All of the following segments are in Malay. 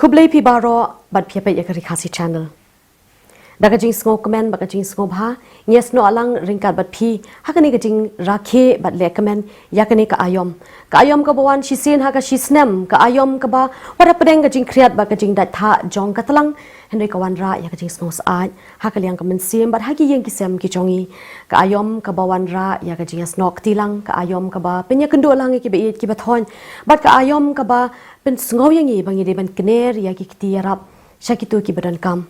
Kublai pi baro bat pia pe yakari khasi channel. Daga jing sngo comment baga jing sngo bha yes no alang ringkat bat phi hakani ga jing rakhe bat le comment yakani ka ayom ka bawan shi sin ha ka shi snem ka ayom ka ba wada pedeng ga jing kriat ba ka jing dat tha jong ka talang henry ka wan ra ya ka jing sngo sa ha ka liang ka men sim bat ha ki yeng ki sem ki jongi ka ayom ka bawan ra ya ka jing snok tilang ka ayom ka ba penya kendo lang ki be ki ba thon bat ka ayom ka ba pen sngo yangi bangi de ban kner ya ki ti yarap shakitu ki badan kam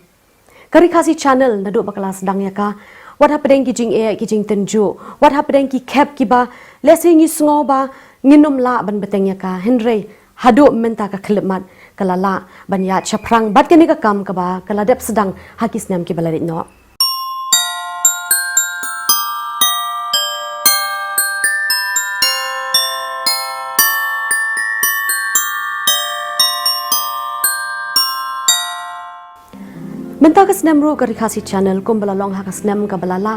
Kari khasi channel na do bakala sedang ya ka what happening ki jing e ki jing tenju what happening ki cap ki ba lesing is ngo ba nginom la ban beteng ya ka henry hadu menta ka khilmat kala la ban ya chaprang bat ke ni ka kam ka ba kala dep sedang hakis nam ki balarit no Menta ka snem ro kari khasi channel kumbala long ha ka snem ka balala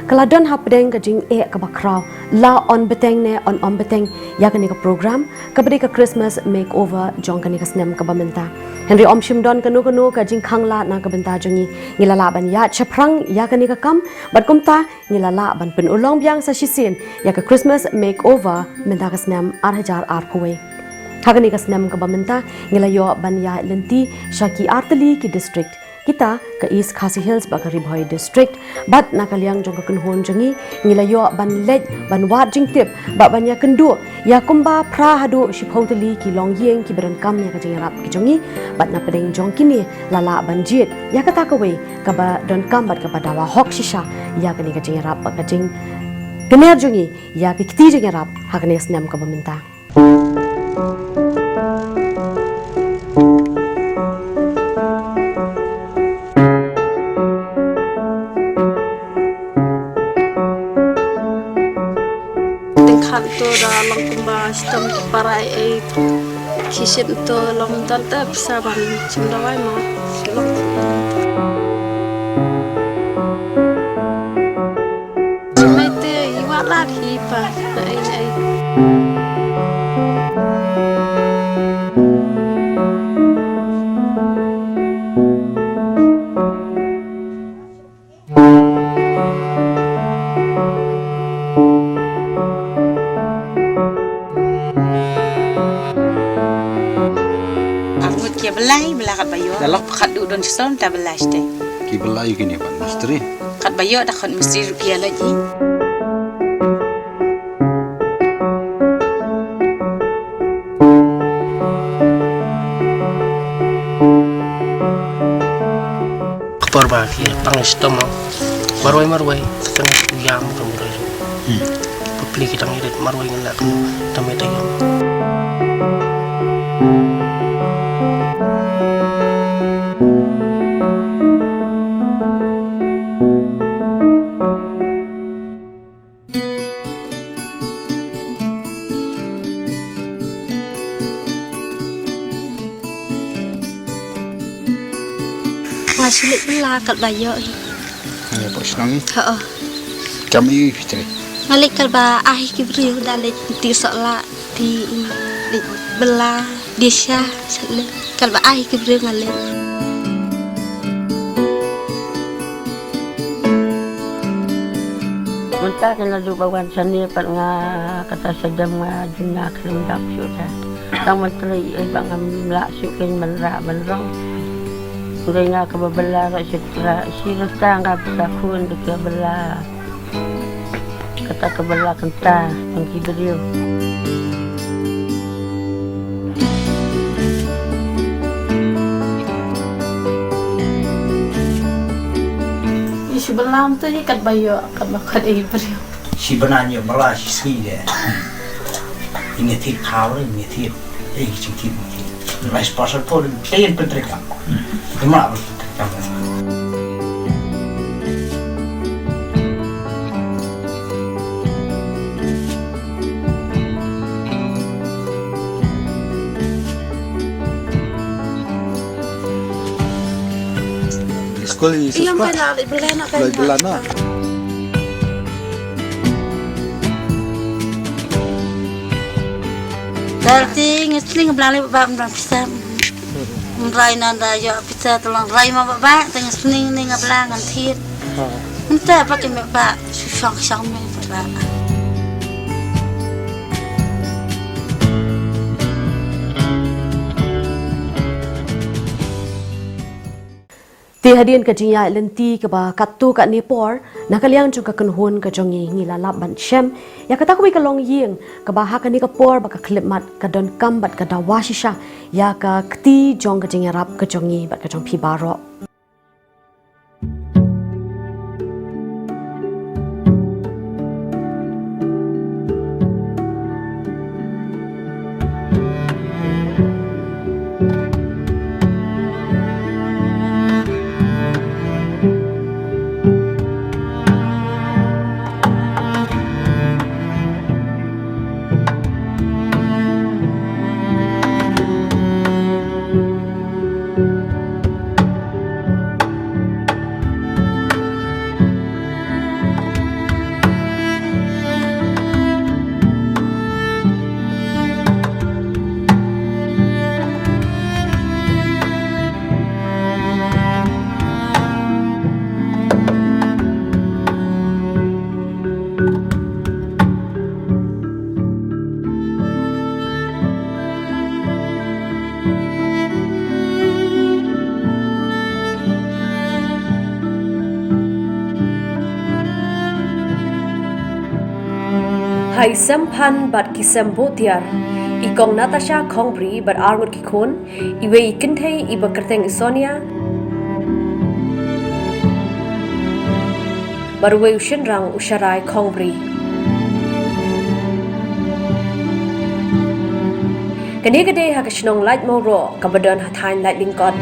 kala don ha pedeng ka jing e ka bakraw la on beteng ne on beteng ya ka ni ka program ka bri ka Christmas makeover jong ka ni ka snem ka bamenta Henry omshim don kanu ka jing khangla na ka benta jongi ngilala ban ya chaprang ya ka ni ka kam bat kumta ngilala ban pen ulong byang sa shisin ya ka Christmas makeover menta ka snem 8000 puwe Hagani ka snem ka bamenta ngilayo ban ya lenti shaki artali ki district kita ke East Khasi Hills bakari Boy district bat nakaliang jong ka kunhon jangi ngilayo ban lej ban wat jing tip ba banya kendu ya kumba pra hadu shiphotali ki long yeng ki beran kam ya ka jing rap ki jongi bat na pedeng jong kini lala ban jit ya kata ka we ka ba don kam bat ka dawa hok shisha ya ka ni ka jing rap ka jing kener jongi ya ki kiti jing rap hakne snam ka baminta to da long kumba stam parai e kishin to long dal ta saban chindawai ma mete iwala hi pa ai ai belai kat bayo dalok khat du don son ta belas te ki belai kini pak misteri kat bayo dah khat mesti rupiah lagi Korba ki pang marwai setengah jam kemudian publik kita ngirit marwai ngelak tamai tayang Sulit bela kat bayo ya pak senang ha kami fitri malik kal ba ai ki brio dalet ti sola ti bela disha sale kal ba ai ki brio malik Mentah kena duk bawan sani pat nga kata sedam nga jenak lendap sudah tang menteri bang amla sukin menra menrong Kurangnya kebela rak syukur sirta ngap sakun de kebela kata kebela kenta pangki beriu isu belam tu ni kat bayo kat makat ai beriu si benanya malah si sini ini tip kau ini tip tip mas pasal pun klien pentrikam Cuma sekolah ini yang benar belana kan belana Dalting ngesling belale bang pisang rai nanda yo pizza tolong rai ma ba tengah sning ning abla ngan thiet entah pakai ba syang me ba Ti hadian ka jinya lenti ka ba katu ka Nepal nakaliang juga kenhun ka jongi ngila lap ban shem ya kata ko ka long ying ka ba hakani ka por ba ka klipmat ka don kambat ka dawashisha ya ka kti jong ka jinya rap ka jongi ba ka jong pi baro Hai sempan bat kisem botiar ikong Natasha Khongpri bat arngut kikon iwe ikintei iba kerteng Sonia barwe ushinrang usharai Khongpri kani gede hakashnong light moro kabadan hathain light lingkot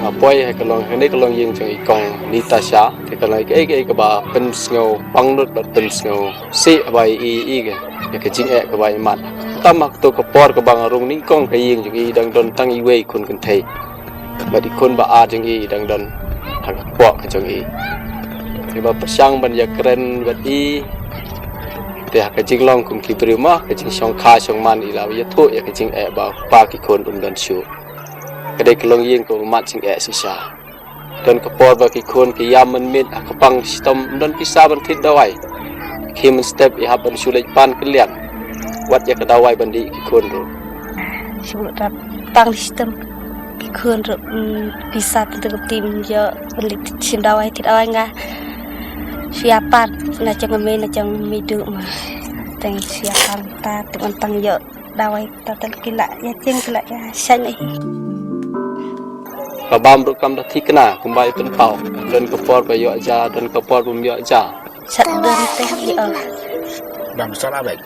Apoy hay kalong hani kalong yeng jong ikong Natasha te kalong ke ba pen sngo pangnut bat pen sngo si abai i ge ya ke jing ka bai mat tamak to ko por ka bang rung ning kong ka yeng jong i dang don tang i wei kun kun thei ba di kun ba a jong i dang don hak po ka jong i ke ba pasang ban ya kren bat i te hak jing long kum ki prima ka jing shong kha shong man i la ya tho ya ke jing ba pa ki kun don shu kadai kelong yeng ko mat sing sisa dan kapor bagi kon ke yaman mit akapang sistem dan pisah bantit dawai kim step i haban sulit pan kelian wat ya kedawai bandi ki kon ro sulit pang sistem ki kon ro pisah tetep tim yo beli sim dawai tit awai nga siapa na jang me na jang midu mah teng siapan ta teman pang yo dawai ta tel kila ya jeng kila ya sanai Kabam rukam dah tikna kumbai pen pau dan kapor bayo aja dan kapor bumyo aja sat dan teh yo Bang salah baik.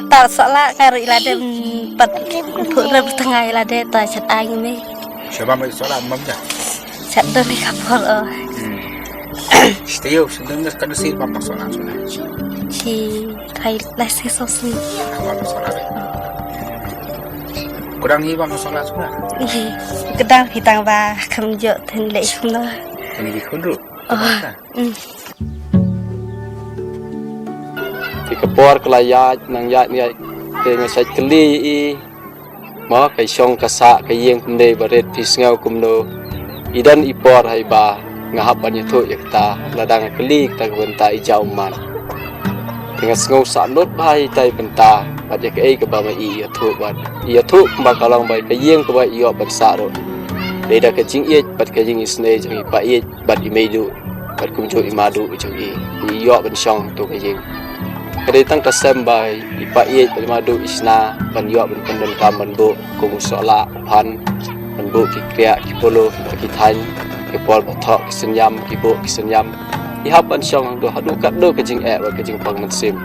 tak salah karo ilade pat pura tengah ilade ta sat ang ni Siapa baik salah mamnya. sat dan kapor Stay sedang kan sih papa salah salah. si thai lasi sosni Awal salah baik. Kurang ni bang salah salah. kedang hitang ba kam jo then le no Ini kundu. di kapor kelayat nang yat ni tengah sai keli i ma kai shong kasa kai yeng pende baret pisngau kumno idan ipor hai ba ngahap ban yatho yakta ladang keli ta benta i jau man tengah ngau sa not bai tai benta bat ya kai ke ba ma i yatho ba kalong bai kai yeng ko ba i ban sa ro Leda ke jing iet bat ke jing isne jing pa iet bat i meidu bat kum jo i madu jing i yo ban shong to ke jing Kadai tang tasem bai ipa iet bat madu isna ban yo ban pendon kam ban bo ko musola pan ban bo ki kria ki polo ki than ki pol ba thok ki senyam ki bo ki senyam i hap ban shong do hadu kat do ke jing ba ke jing pang man sim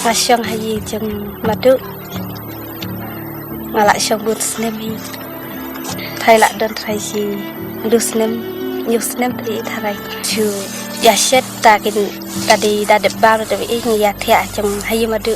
masyong hayi jeng madu ngalak syong but snemi thai lak don thai si du snem tri thai chu ya shet ta kin tadi da de ba de ing ya thia jeng hayi madu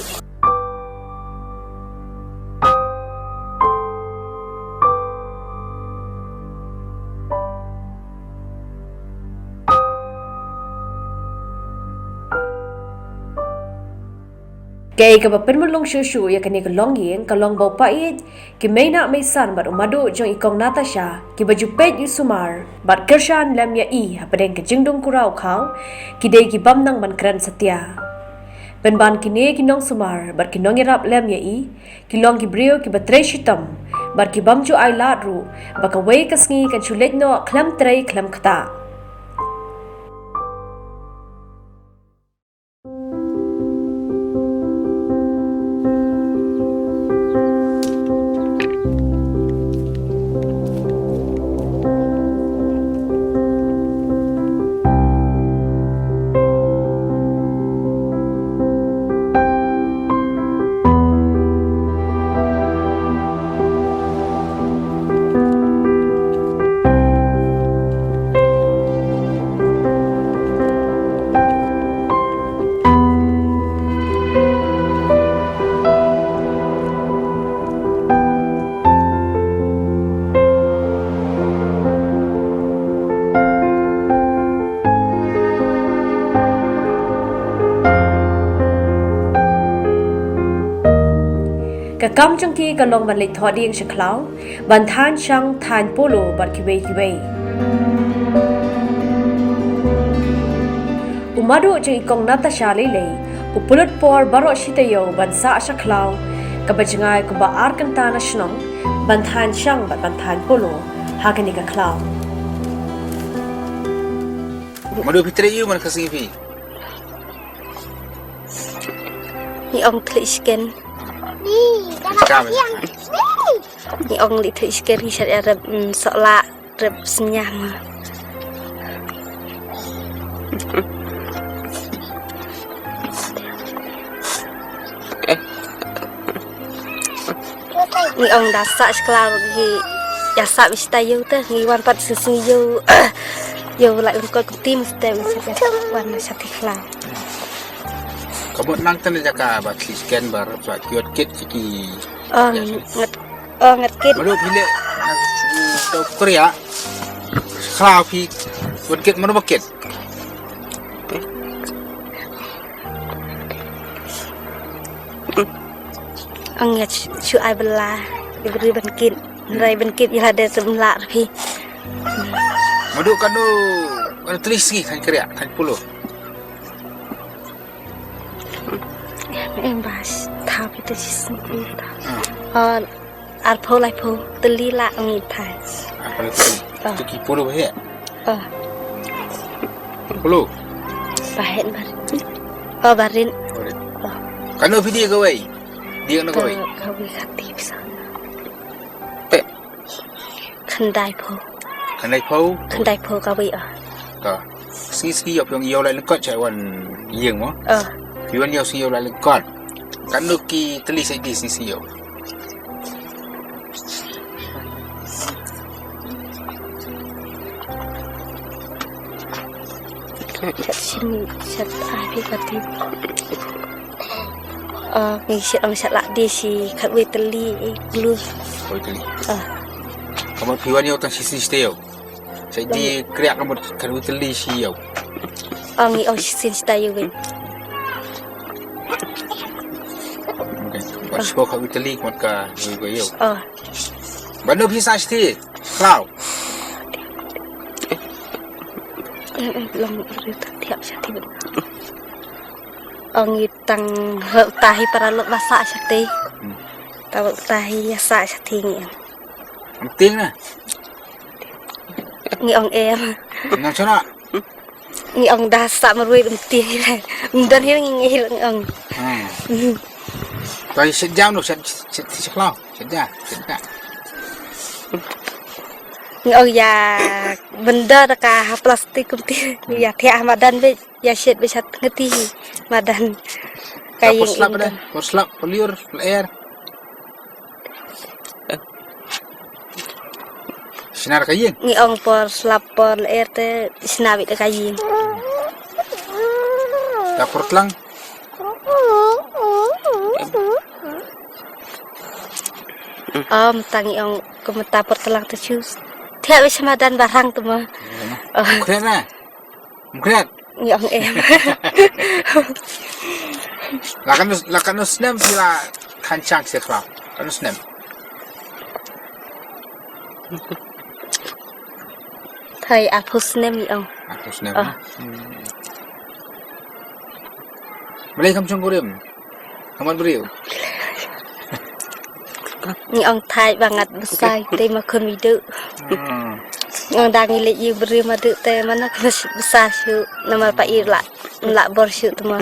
Kay ka pen mulong shushu ya kani kalong yeng kalong bau pait ki meina mai san bar umadu jong ikong Natasha ki baju pet yu sumar bar kershan lam ya I hapadeng ke jingdong kurau khau ki dei ki bam nang ban kran satya pen ban kini ki nong sumar bar ki nong irap lam ya I ki long ki brio ki batre shitam bar ki bam chu ai lat ru ba ka wei ka sngi kan chulet no khlam trei khlam khata Kam trong khi kalong ban lệ thọ điên sẽ khlau ban than sang than polo ban kiwe umadu trong ikong Natasha lele upulut por baro shitayo ban sa sa khlau kabajngai ko ba arkanta na shnong ban than sang ban than polo hakani ka khlau Madu pitri you man kasi fi. Ni ong tlisken Kami. Ni ong li tlisken ni syat arab sola rep senyah ma Ni ong dasa sekolah gi yasa bista yo te ngi wan pat sisi yo yo lại con tim stem wan sati khla Kamu nang tan jaka ba scan bar ba kiot kit ki. ngat kit Madu pile to Korea. Khao pi kiot kit madu bucket. ang ya chu ai bela ibri ban kit rai ban kit ya ada semla pi Madu kanu tulis ki kan Korea kan puluh. em bas thao pi tu sis ar pho lai pho teli la ngi thai Apa tu ki puluh he. Puluh. bahen bar barin Kanu video kau wei. Dia nak kau wei. kau bi khati bisa Pe. khandai pho Kanai pau. khandai pho kau bi Ka. Ski yok yang yêu lại lengkot cai wan yeng mo. Piwan yo siyo la lengkot. Kanu ki telis ai di siyo. chat sini chat ai bi khati ngi chat am chat la di si khat wi teli lu Oi teli. Kamu piwan yo tan sisi siyo. Sai di kriak kamu kanu teli siyo. ngi au sin stay wi Pas kau kau Italy mat ka go yo. Bano pisa sti. Cloud. long rita tiap sati ngi tang heu tahi para lo basa sati tahu tahi yasa sati ngi Penting na. ngi ong em Nang sana. ngi ong dasa marui mti dan hi ngi ong Tay sejam no set cloud. Sejam. ngi ong ya benda ka plastik mti ya thia madan be ya shet be sat ngati madan kayu Slap liur air. Sinar kayin. ngi ong por slap por air te snabi te kayu Dapur tlang. tangi ong kumata por telang te chus thia be samadan barang tu ma Keren na. Keren. ngi ong em lakan nos nem sila kancang sekla kan nos nem ไทยอาพุสเนมเอา nos nem Malay kamchong kurim kaman beriu นี่องไทยบางอัดบุษายเตมาคนมีดื้อองดังเลยยืมเรือมาดื้อแต่มันนักบุษาชูนำมาไปอีละบอร์ชูตัวมา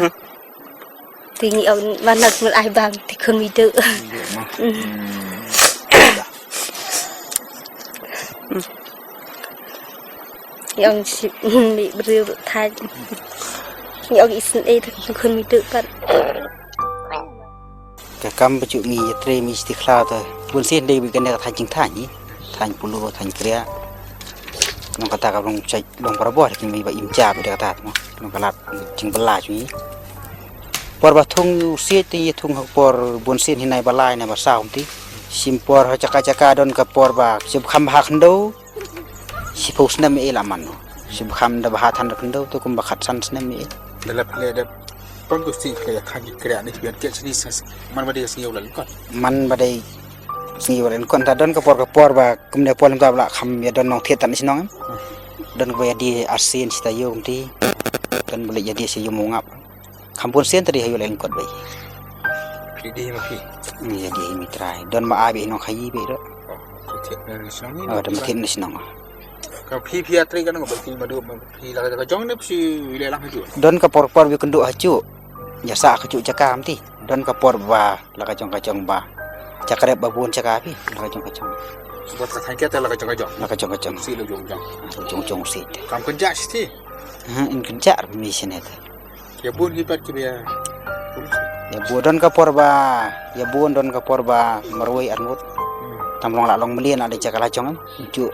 ทีนี้องมันนักมันไอบางที่คนมีดื้อยองสิมีเรือไทยยองอิสเอที่คนมีดื้อกัน แต่กำปัจจุมีเตรมีสติคลาวแต่บนเส้นได้บิกันในทางจิงท่านี้ทางปุโรทางเกลียลงกระตากับลงใจลงประบอดที่มีใบอิมจ่าไปเดือดตาดมั้งลงกระลัดจิงบลาจุยปอร์บะทงอยู่เสียตีทงหักปอร์บนเส้นที่ในบลายในบะสาวตีชิมปอร์เขาจักรดอนกับปอร์บากชิบคำหักขันดูชิบผู้สนามเอลามันชิบคำดับหาทันขันดูตัวกุมบักขัดสันสนามเอ dalam pelai pun gusti kaya kaji kaya ni biar kaya sini man badai sini ulang kan มันบ่ได้สิอยู่เล่นคนถ้าดอนกระปอร์ว่ากุมได้ปอลตาบละคำอย่าดอนน้องเทียตันนี่สิน้องดอนบ่ดีอาเซียนสิตาอยู่ที่ดอนบ่ได้ดีสิอยู่มงับคำพูนเซียนตะดีให้อยู่เล่นกดไป พี่ดีมาพี่ นี่อย่าดีมีตรายดอนมาอาบีน้องขยี้ไปเด้อ เทียบนี่สิน้องนี่ ดอนมาเทียนนี่สิน้อง ก็พี่atri kan nggak berarti maduพี่lagi tak jong ni si wilayah haju ดอนกระปอร์วิกันดุหจุอย่าสะขจุจักามติดอนกระปอร์ว่าละกะจงบ่าจักระบะบุนจักาพี่ละกะจง buat katanya kita lagi jong ละกะจง si lu jong จงสิ kamu kerja sih อินกันจักมีสิเนต ya bun lipat ke dia ya budon ka porba ya bun don ka porba marwai armut tamlong la long melien ada cakala chong ju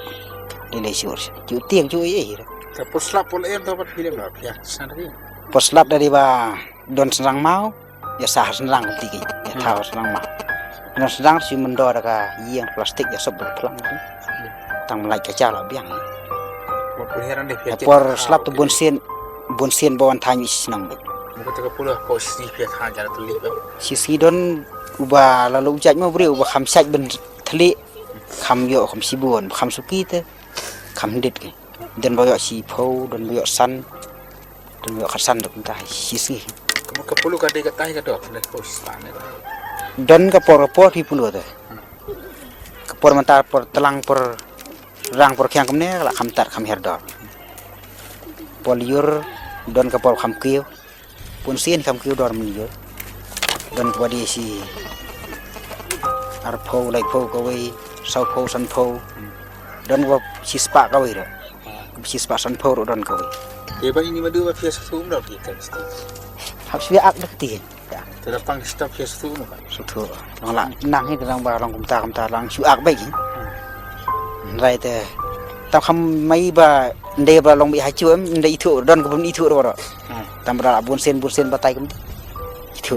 dile sur ju tiang ju e tapi slap pol dapat film lah ya sana dia poslap dari ba don serang mau ya sah serang tiki ya tahu serang mau don serang si mendor ka yang plastik ya sob pelang tang melai kaca lah biang buat penghiran deh ya por slap tu bun sien bawan tanya senang baik mungkin 30 posisi pihak hajar tulis si don ubah lalu ujat mau beri ubah kham sajt ben thli kham yo kham sibun kham suki te kham dit ke dan boyo si phau dan boyo san dan boyo khasan dak ta si kamu ke 10 kali ke tahi ke dok nek posisi sana don ka por pi pulu te ka por mantar por telang por rang por kyang kamne la kham tar kham her dor pol yur don ka por kham kiu pun sien kham kiu dor mun yo don kwa di si ar phau lai phau ka wei sau phau san phau don wa si spa ka wei ro si spa san phau ro don ka wei ya ba ini madu ba pihak satu umrah kita mesti hab si ak dak ti ya terapang stop pihak satu umrah su thu long la nang hi dang ba long kum ta lang su ak bai rai te tam kham mai ba nde ba long bi ha chu em nde thu don ka bun i thu ro ro tam ra bun sen ba tai kum thu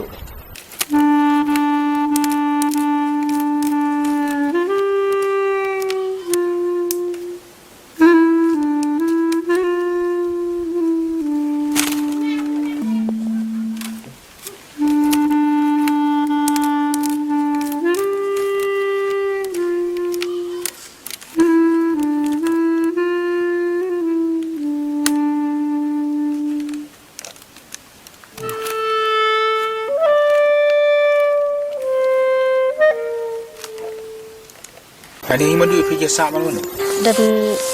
Ini madu pihak sama mana dan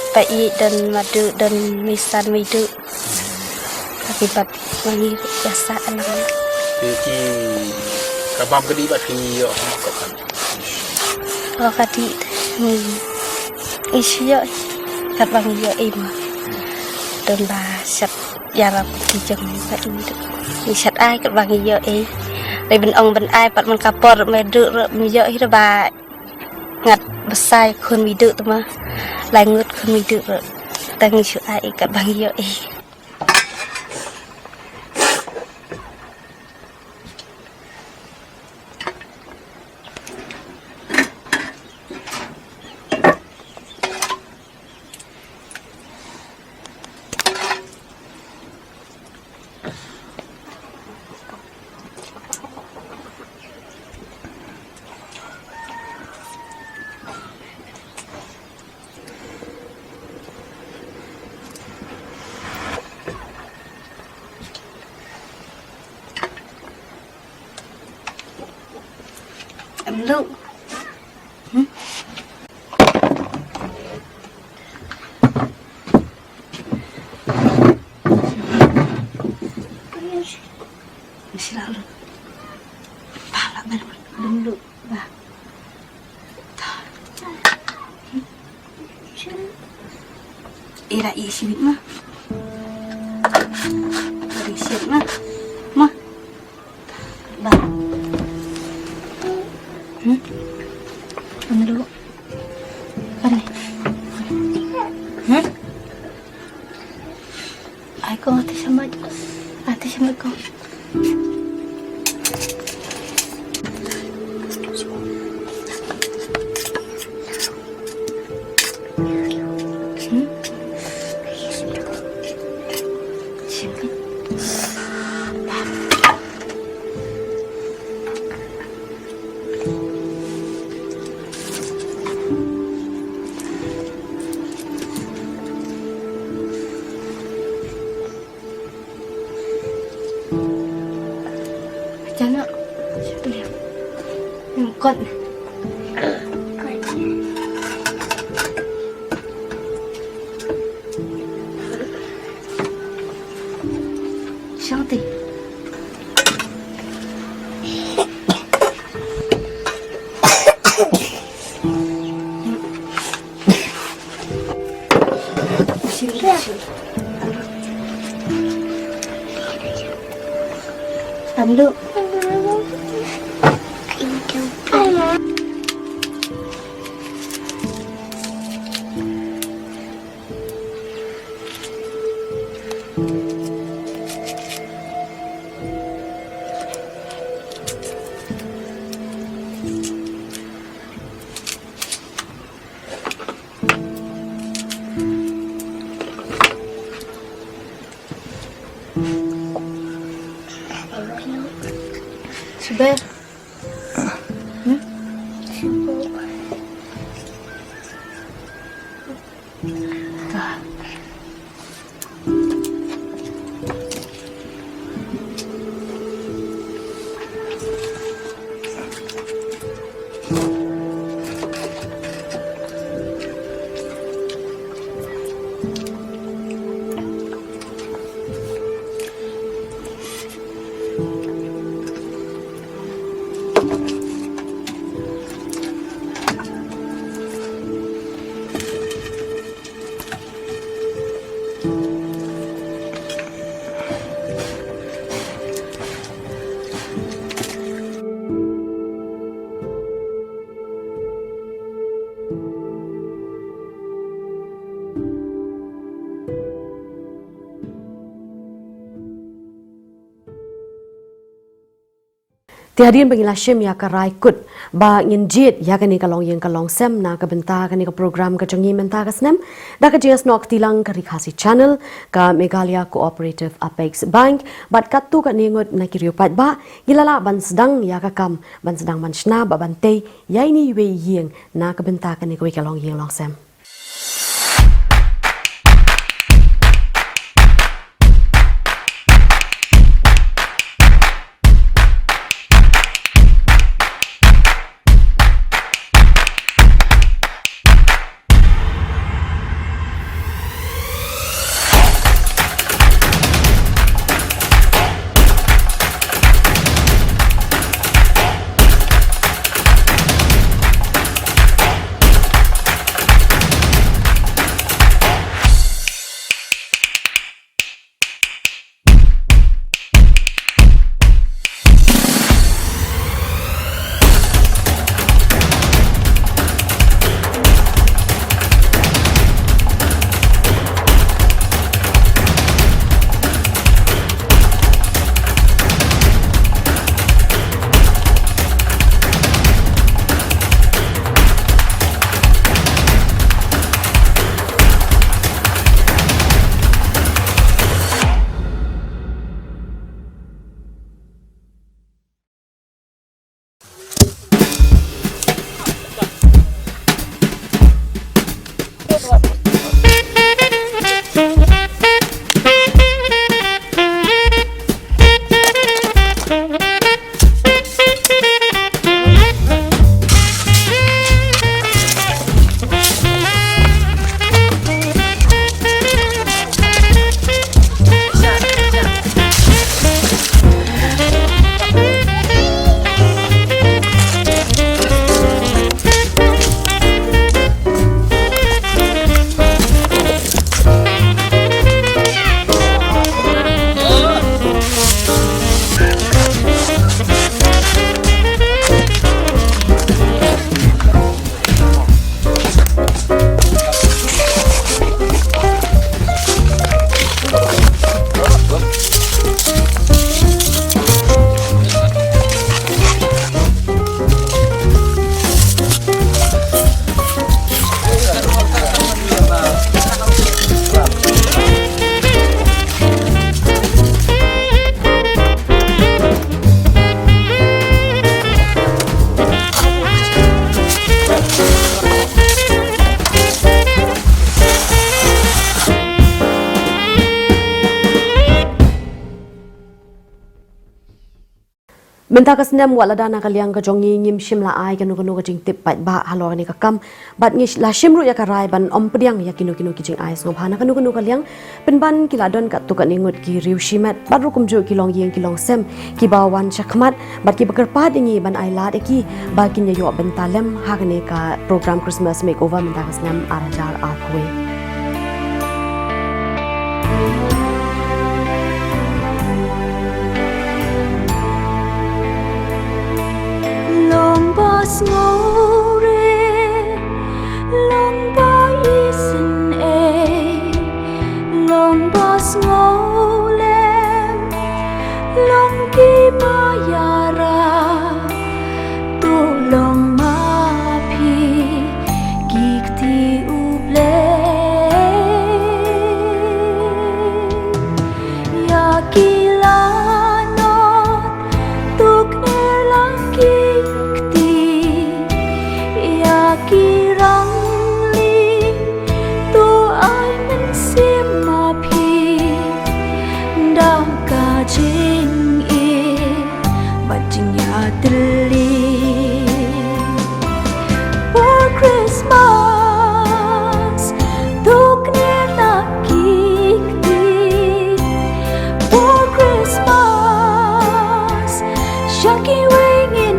pai dan madu dan misan midu akibat wangi biasa anak Jadi kabam gede bat pihak kan kalau kadi isya kat wangi yo im dan basat jarang dijeng pai midu misat ai kat wangi yo dari ben ong ben ai pat man kapor medu yo ba ngặt besarคนมีดื้อตัวมาลายงดคนมีดื้อแต่งชื่อไอ้กับบางเยอะ เ lu selalu pala dulu bah ira isi mah isi mah bah dulu kan ai kau hati sama kau Jangan siapa dia? Kot. Siapa? Tanduk. Sudah. Tiadin bagi lasim ya karai kut ba nginjit ya kani kalong yang kalong sem na ka benta kani ka program ka jangi menta ka snem da ka jes nok tilang ka rikhasi channel ka Meghalaya Cooperative Apex Bank bat katu ka ningot na kiriyo pat ba gilala ban sedang ya ka kam ban sedang man shna ba bante ya ini we yeng na ka benta kani ka kalong yang long sem. Benta ka snem wala dana ka liang ka jongi ngim shim la ai kanu kanu ka jing tip pat ba halo ni ka kam bat ngi la shimru ya ka rai ban om pdiang ya kinu kinu ki jing ai sngop hana kanu kanu ka liang pen ban ki la don ka tu ka ningut ki riu shimet bat ru kum ju ki long yeng ki long sem ki ba wan chakmat bat ki bakar pa dingi ban ai la de ki ba kin ya yo benta lem ha ka ne ka program Christmas makeover benta ka snem arajar arkwe Ngore long ba isen long bas ngolem long ki mayara to long ma phi gikti uble ya kilano tuk ner lang kirang li tu ai men sim ma phi dam ka jing e ba jing ya tli for Christmas tuk ne la ki for Christmas shaki wing in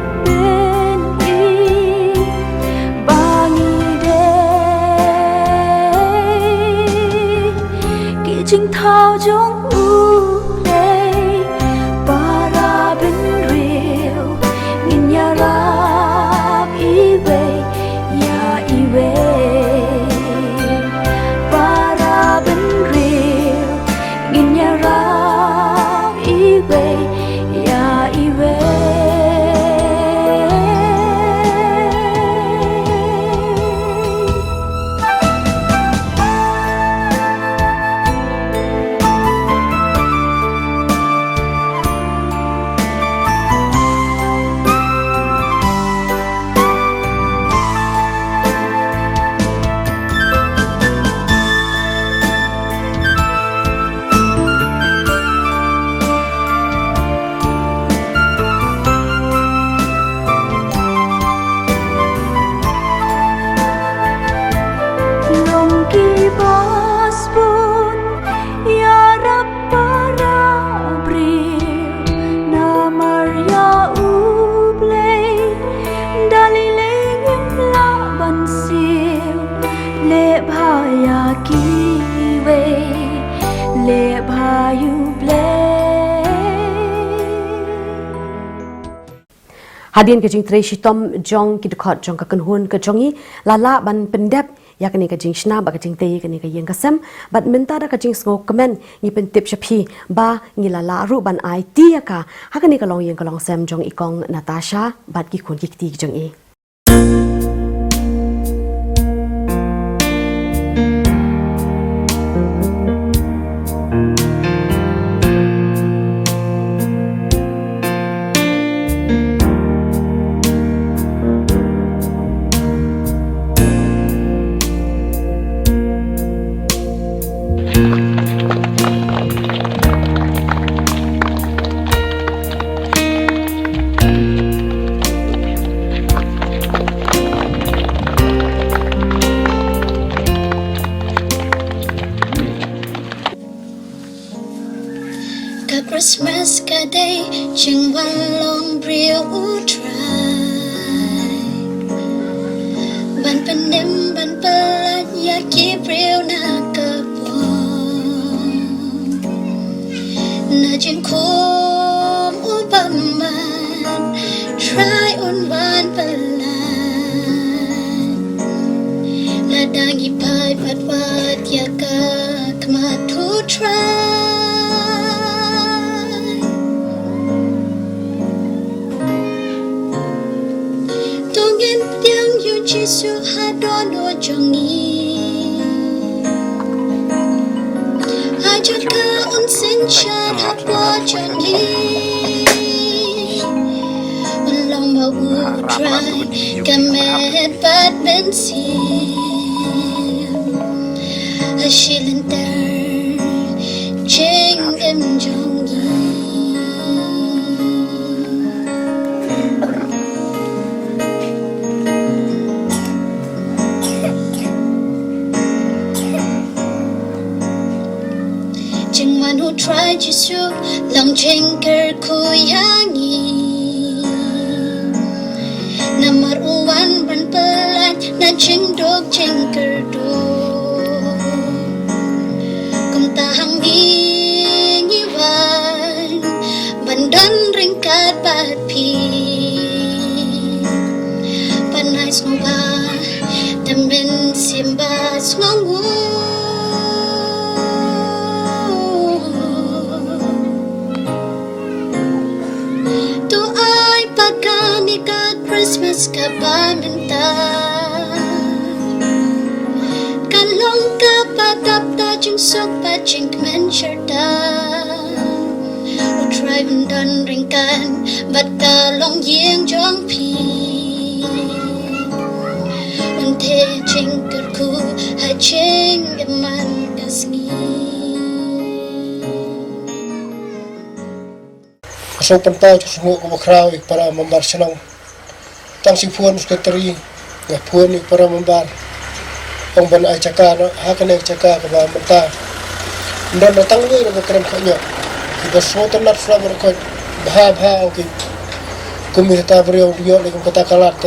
chính thao trong u lê para bên rìu nghìn nhà rap y về para bên rìu nghìn nhà rap y về Hadian ke jing Tracy Tom jong ki dekat jong ka kenhun ke jongi lala ban pendep ya kani ka jing shna ba ka jing te kani ka yeng ka sem bat minta da ka jing ngo comment ni pen tip shapi ba ngi lala ru ban ai ti ya ka ha kani ka long yeng ka long sem jong ikong Natasha bat ki khun ki ti jong e Christmas cả đây chừng văn lòng riêu trai ban pen đêm ban pelat ya ki riêu na cơ po na jin khom u bam man try un van pelat la dagi pai pat pat ya ka kma tu try Jesu hadono jongi Ajaka unsin chat hapwa jongi Ulang ba utrai kamet bat bensin Ashilinter jing em jongi one who tried to show long jengker kuyangi Namar uwan ban pelan na jengdok jengker do Kum tahang iwan bandan ringkat bat pi Panai snoba temen simba snongu Tu ai pagani kat Christmas ka pamenta Kalong ka patap ta jing sok pa jing men sherda U try dan ringkan bat kalong yeng jong pi Unte jing kerku ha jing eman kasni Kasong pantau semua kubakrau para membar senang tang si puan sekretari ya puan para membar ong ban ai caka hakan ai caka ka ba mata ndan datang we na kram khanya kita so tanat fra berkot bha oke kumi ta brio yo le kata kalat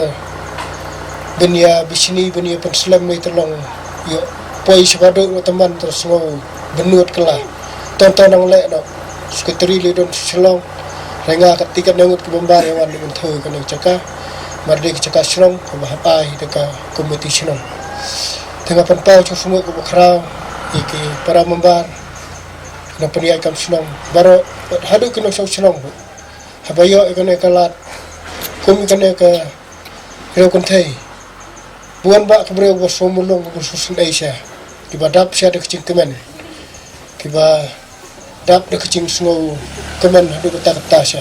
benia bisni benia penslam ni terlong yo poi sebado teman terus ngau benut kala tonton nang le no sekretari le don selong renga ketika nangut ke membar yang di bentu kan caka marde caka serong bahai deka kompetisi nong tengah pantau semua ke bakrau iki para membar na peniai kam senong baro hadu kena sau senong habayo ikane kalat kum ikane ke ro kontai buan ba kebreu bo somulong bo susun asia ibadap sia de kecing kemen kiba dap de kecing snow kemen hadu kata tasya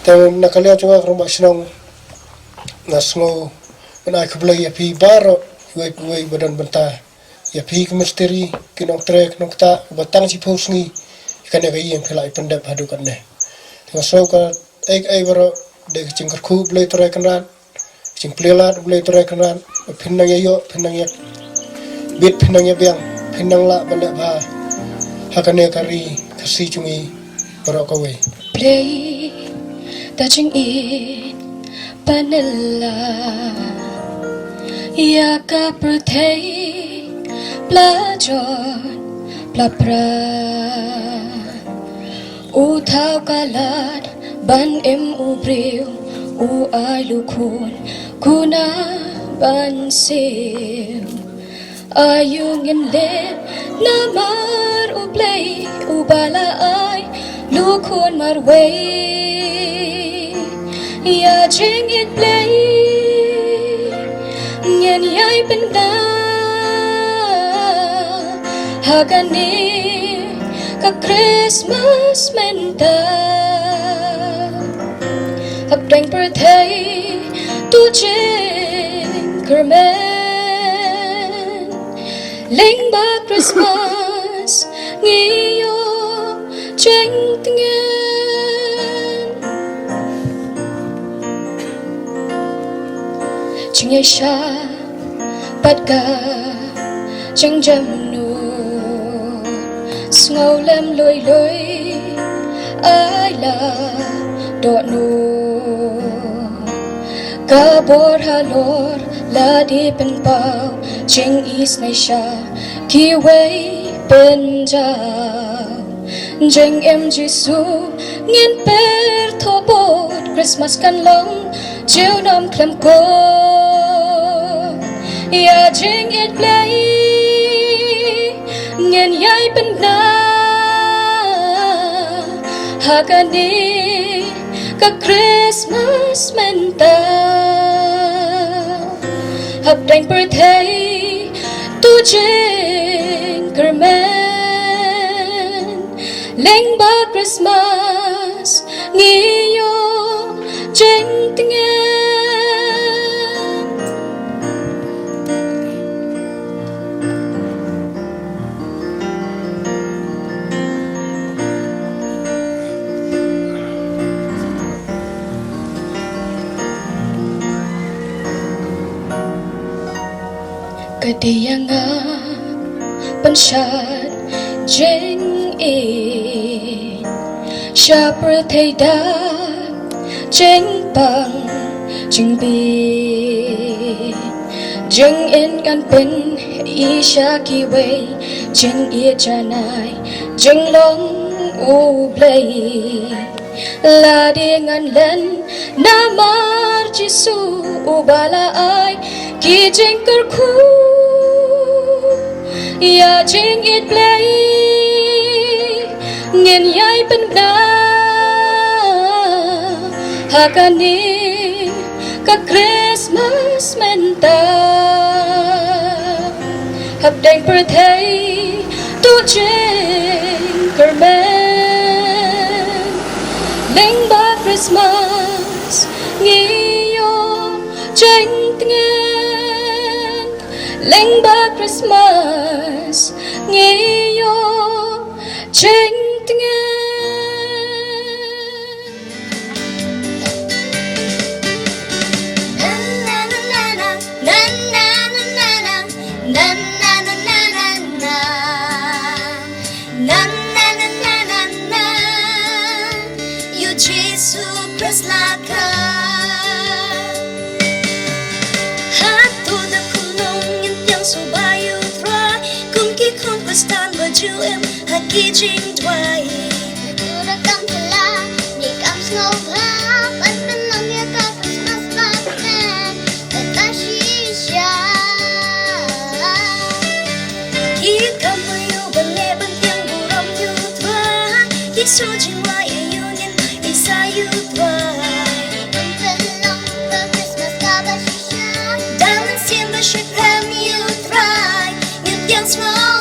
tem nakalia juga rumah senong na snow na keblai api baro we badan benta ya pi ke misteri kinong trek nong ta batang si posngi ikane ga iem kelai pendap hadu kan ne so ka ai baro de kecing kerku blai trek kan cing plelat blai trek kan pinang yo pinang ya bit pinang ya biang pinang la balik ba hakane kari kasi cumi baro kawe Play touching in panela ya ka protei plajon plapra u thau kalat ban em u breu u ai lukun kuna ban sil ayung in le namar u play u bala ai lukun marway ya jing it play nyen yai benda hagani ka Christmas menta habdang birthday tu jing kermen ling ba Christmas ngiyo jeng tengen ching ye sha pat ga jeng jam nu ngâu lem lôi lôi ai là độ nu cả bor halor la di pen bao ching is nay sha ki wei pen ja jeng em Giêsu nghiên per tho bot Christmas kan long chiều nam klem ko ya jeng it play nghiên yai pen na hagani ka Christmas menta habdang birthday tu jing kermen leng ba Christmas ngiyo jeng tengen Kadianga panshat jeng อินชาประเทศดาเจงปังจึงบีจึงเอ็นกันเป็นอีชากีเวจึงเอียจานายจึงลงอูเบลยลาเดียงันเล่นนามาร์จิสูอุบาลาไอกีจึงกระคูอย่าจึงอิดเบลยเงินใหญ่เป็นดาหากอันนี้ก็คริสต์มาสเมนตาหับแดงประเทศตัวเจงกระเมนเล่งบาคริสต์มาสงี้โยเจงเงินเล่งบาคริสต์มาสงี้โยเจงเงินem hagi jing dwai Tura kam thala ni kam snow bhap at penang ya ka Christmas paten ta shisha Ki kam yu ban nghe ban tiếng bu rom yu thwa Ki su jing wai yu nin isa yu thwa Kam thala ka Christmas ka ba shisha Daman sim ba shik ram yu thrai Yu tiếng snow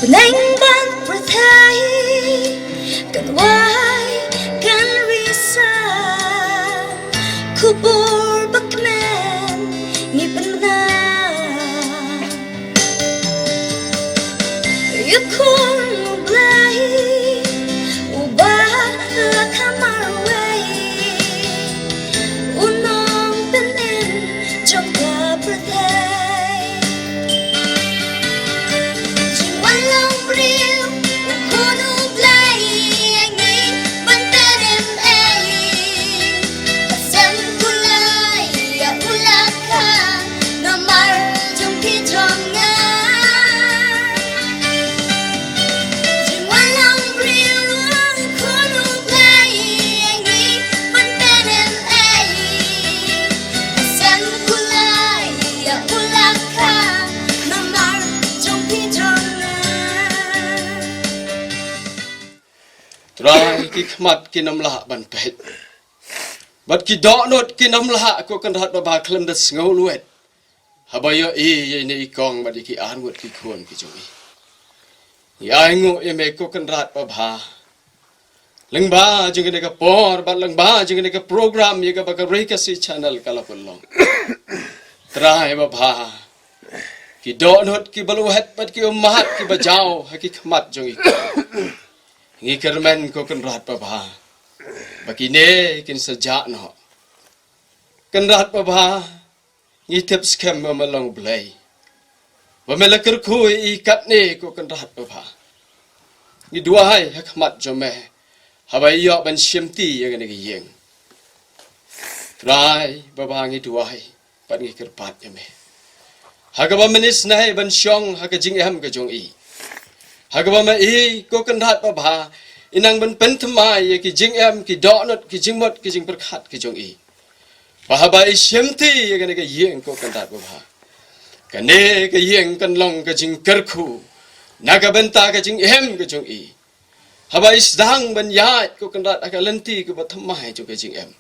Nang ban prathai kan wai kan risa kubur bakmen ni penna yakun blai ubah la kamar wai unong penen trong ka prathai Namar ki khmat ki namla ban pet bat ki do not ki namla ko kan rat ba khlem da ngau luet habayo ye ne kong ba ki an wot ki khon ki joi ai ngo me ko kan rat ba leng ba jing ne ka por ba leng ba jing ne ka program ye ka ba ka re ka si channel kala pulong trai ba ki do not ki balu het bat ki ummat ki bajao ha ki khmat joi ngi kermen ko kan rat ba bagi ne kin saja no kan rat ba ngi tep scam ma long blai ba me lakar khu I kat ne ko kan rat ba ngi dua hai ha khmat jome ha ba yo ban shimti ye ne gi yeng rai ba ngi dua hai pat ngi ker pat ye me ha ga ba menis nai ban shong ha ga jing ham ga jong I ha ga ba ma I ko kan rat ba inang ban pen thmai ye ki jing em ki do not ki jing mot ki jing perkhat ki jong I ba ba I shemti ye ga ne ga yeng ko kan rat ba ka ne ga yeng kan long ka jing kar khu na ga ban ta ka jing em ka jong I ha ba isdang ban ya ko kan rat ka lenti ko ba thmai jo ka jing em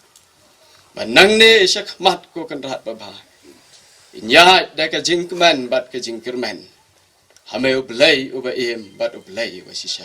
ba nang ne shak mat ko kan rat ba nya da ka jing kman bat ka jing kerman ha me ublai uba em bat ublai wa shisha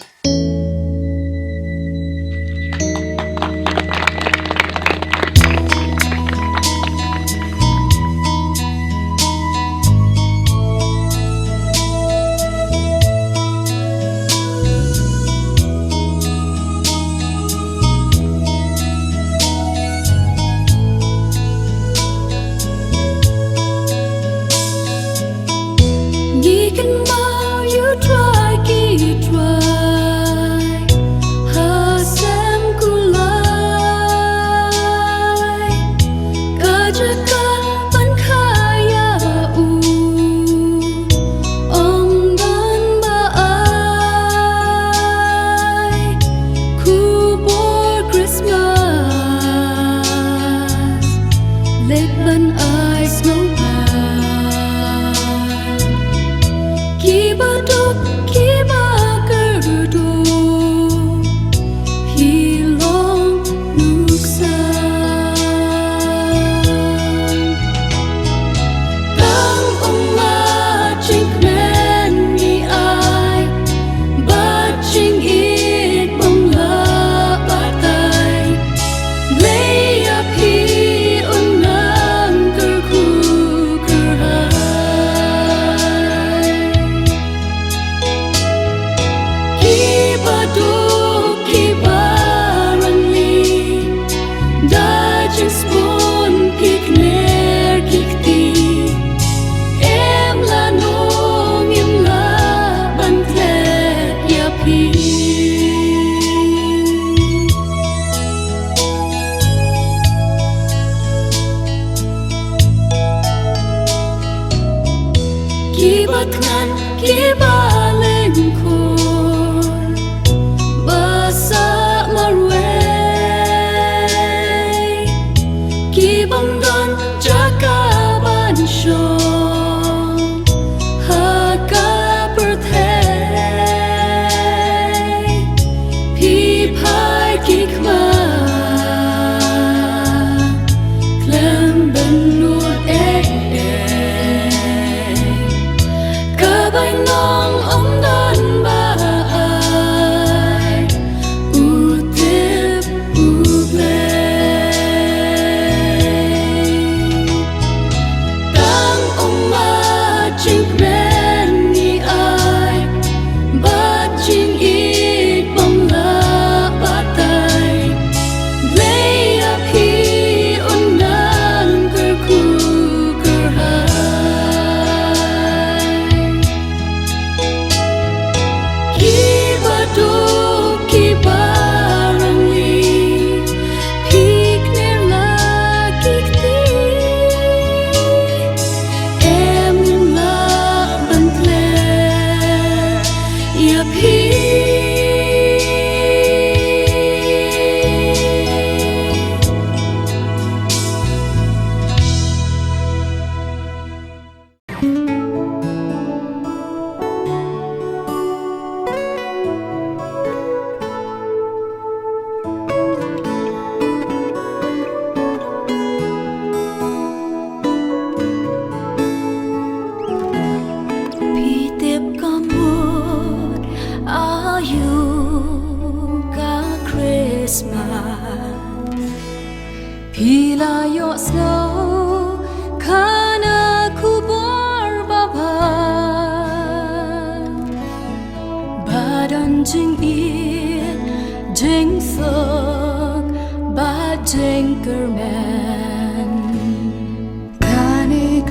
Nong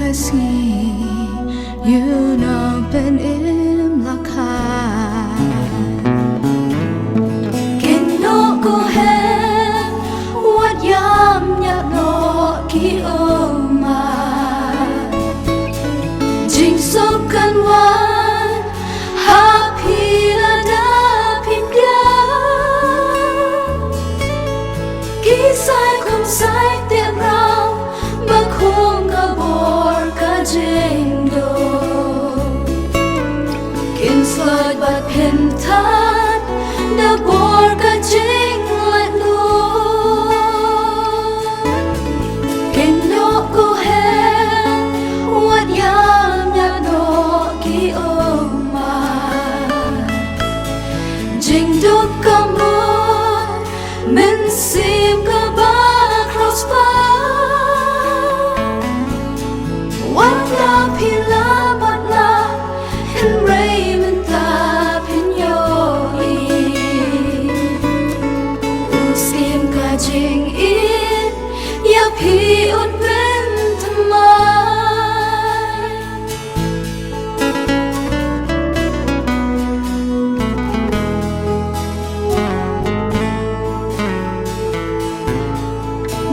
kasih you know ben im lakai keno ko he what yam ya no ki oma jing so kan wan happy la da pinga ki sai kum sai te rao ma khong ga bor ka jing do kin slide but kin tan da bor ka jing let lo kin no ko he what yam ya no ki oma jing do come on men sim ka ba cross ba what la pila but la in raymond ta pin yo sim ka jing in ya pi on ben tamai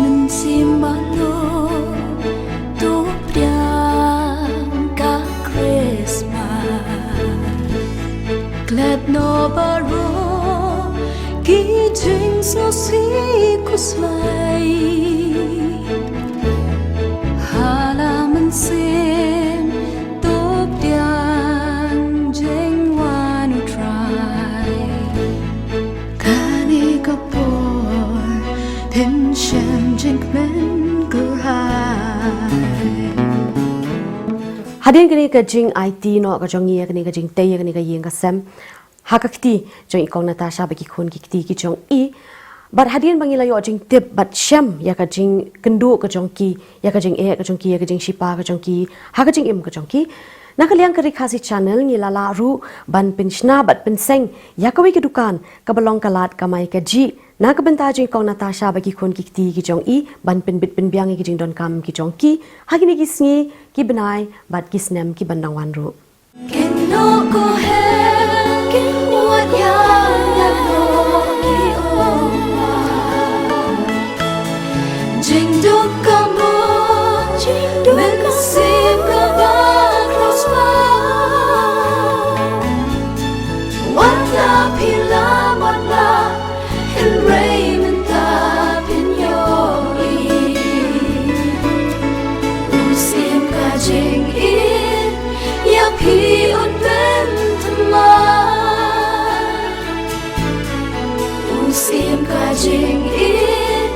men sim ba lo tu priang ka Christmas glad no baro ki jings no si kuslai hala men sim tu priang jing wanu try kani kapor pension jing men Hadian kini ka jing IT no ka jong ye kini ka jing te ye kini ka yeng ka sem ha ka kiti jong ikong Natasha bagi khun ki kiti ki jong I but hadian bangila yo jing tip but shem ya ka jing kendu ka jong ki ya ka jing ka jong ki ya ka jing shipa ka jong ki ha ka jing im ka jong ki na ka liang kari khasi channel ni lala ru ban pinchna bat pinseng ya ka wi ka dukan ka balong kalat ka mai ka ji na ka benta jing ikong Natasha bagi khun ki kiti ki jong I ban pin bit pin biang ki jing don kam ki jong ki ha kini ki sngi ki benai bat ki snem ki bandang wan ru keno ko he keno what yam ya no ki oma jing do kamo jing do men sim ka ba cross ba what la pila what la in raymond ta pin yo sim ka jing in ya pi on ben tamai sim ka jing in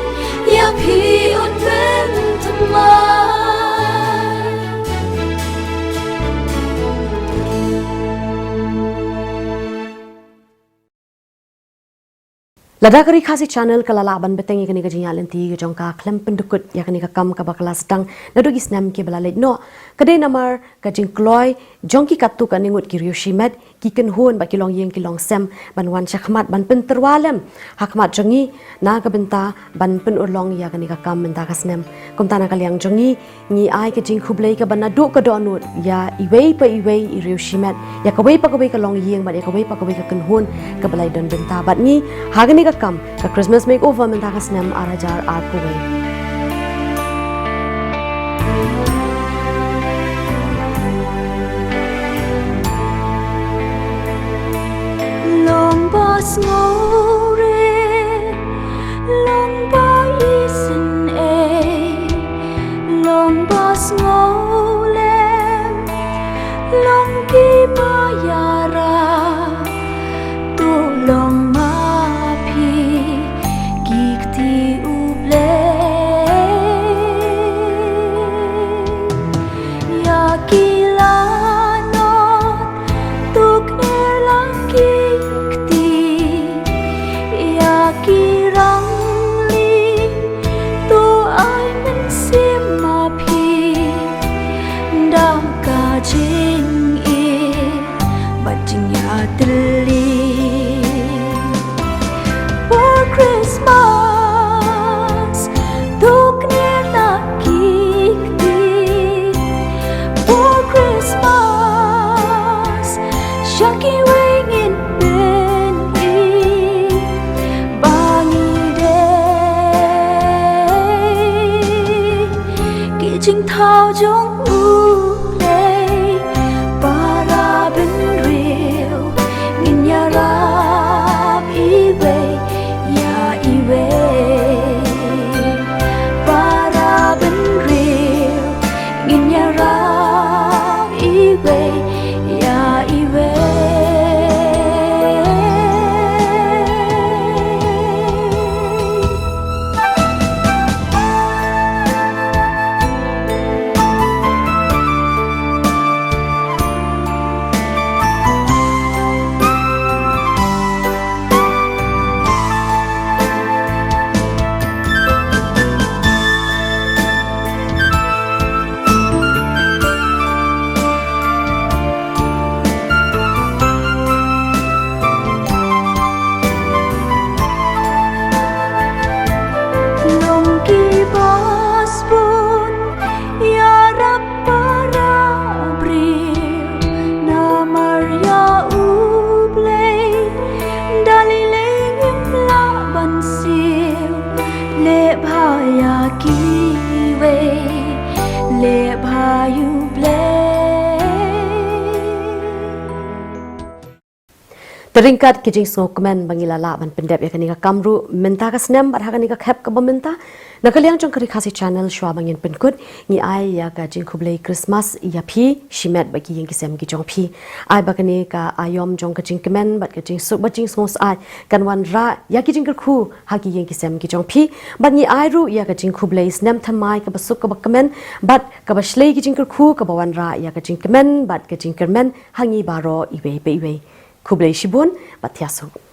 ya pi on ben tamai Lada kari khasi channel kalala ban beteng yakani ka jinya lenti ka jongka klem pendukut yakani ka kam ka bakala sedang nadugi snam ke balale no kade namar ka jing kloy jongki katu ka ningut ki ryoshimet ki ken hon ba kilong yeng kilong sem ban wan chakhmat ban pen terwalem hakmat jongi na ka benta ban pen urlong yakani ka kam benta ka snem komtana kaliang jongi ni ai ka jing khublei ka ban nadu ka donut ya iwei pa iwei i ryoshimet ya ka wei pa ka long yeng ba ya ka wei pa ka ken hon ka balai don benta bat ni hagani ka kam ka Christmas makeover menta ka snem arajar arkuwe long boss ngore long boy isin e long boss ngolem long ki mayara tu long ma pi gikti uble ya kilano tuk erlang gikti don't play para ben real in yarab iwe ya iwe para ben real in yarab iwe ya iwe Teringkat kijing sngokmen bangilala ban pendep ya kanika kamru menta ka snem bar kanika khap ka bomenta nakaliang jong kari khasi channel shwa bangin penkut ni ai ya ka jing khublei Christmas ya phi shimet bagi yang kisem ki jong phi ai bakani ka ayom jong ka jing kemen bat ka jing suk ba jing smos ai kan wan ra ya ki jing khu ha ki yang kisem ki jong phi bat ni ai ru ya ka jing khublei snem thamai ka basuk ka bakmen bat ka bashlei ki jing khu ka bawan ra ya ka jing kemen bat ka jing kermen hangi baro iwe be iwe Kublai Shibun, Batiasuk.